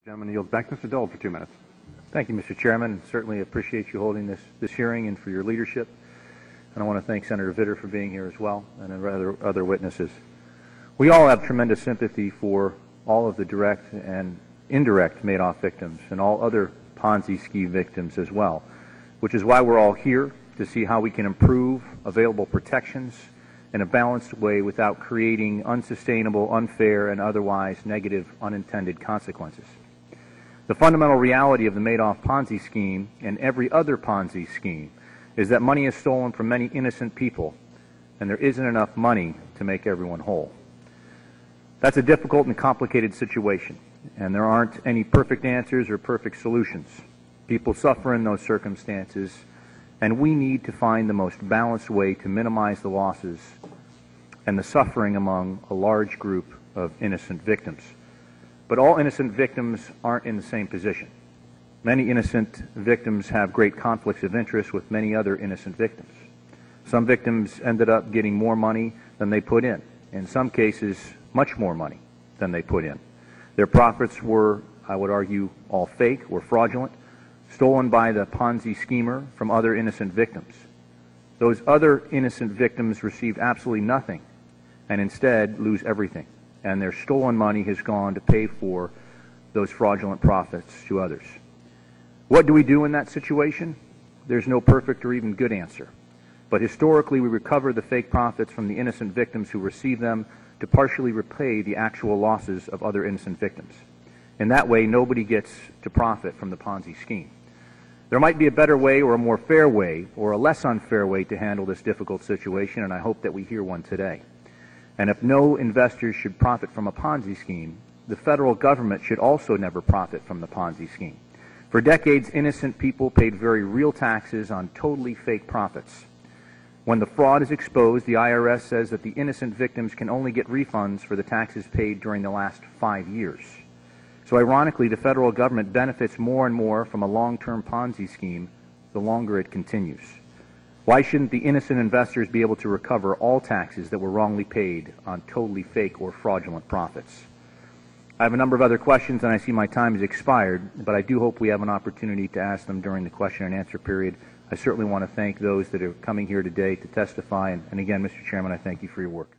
Gentleman yields back to Mr. Dole for 2 minutes. Thank you, Mr. Chairman. Certainly appreciate you holding this hearing and for your leadership. And I want to thank Senator Vitter for being here as well, and other witnesses. We all have tremendous sympathy for all of the direct and indirect Madoff victims and all other Ponzi scheme victims as well, which is why we're all here, to see how we can improve available protections in a balanced way without creating unsustainable, unfair, and otherwise negative unintended consequences. The fundamental reality of the Madoff Ponzi scheme and every other Ponzi scheme is that money is stolen from many innocent people, and there isn't enough money to make everyone whole. That's a difficult and complicated situation, and there aren't any perfect answers or perfect solutions. People suffer in those circumstances, and we need to find the most balanced way to minimize the losses and the suffering among a large group of innocent victims. But all innocent victims aren't in the same position. Many innocent victims have great conflicts of interest with many other innocent victims. Some victims ended up getting more money than they put in some cases much more money than they put in. Their profits were, I would argue, all fake or fraudulent, stolen by the Ponzi schemer from other innocent victims. Those other innocent victims received absolutely nothing and instead lose everything, and their stolen money has gone to pay for those fraudulent profits to others. What do we do in that situation? There's no perfect or even good answer. But historically, we recover the fake profits from the innocent victims who receive them to partially repay the actual losses of other innocent victims. In that way, nobody gets to profit from the Ponzi scheme. There might be a better way or a more fair way or a less unfair way to handle this difficult situation, and I hope that we hear one today. And if no investors should profit from a Ponzi scheme, the federal government should also never profit from the Ponzi scheme. For decades, innocent people paid very real taxes on totally fake profits. When the fraud is exposed, the IRS says that the innocent victims can only get refunds for the taxes paid during the last 5 years. So ironically, the federal government benefits more and more from a long-term Ponzi scheme the longer it continues. Why shouldn't the innocent investors be able to recover all taxes that were wrongly paid on totally fake or fraudulent profits? I have a number of other questions, and I see my time has expired, but I do hope we have an opportunity to ask them during the question and answer period. I certainly want to thank those that are coming here today to testify, and again, Mr. Chairman, I thank you for your work.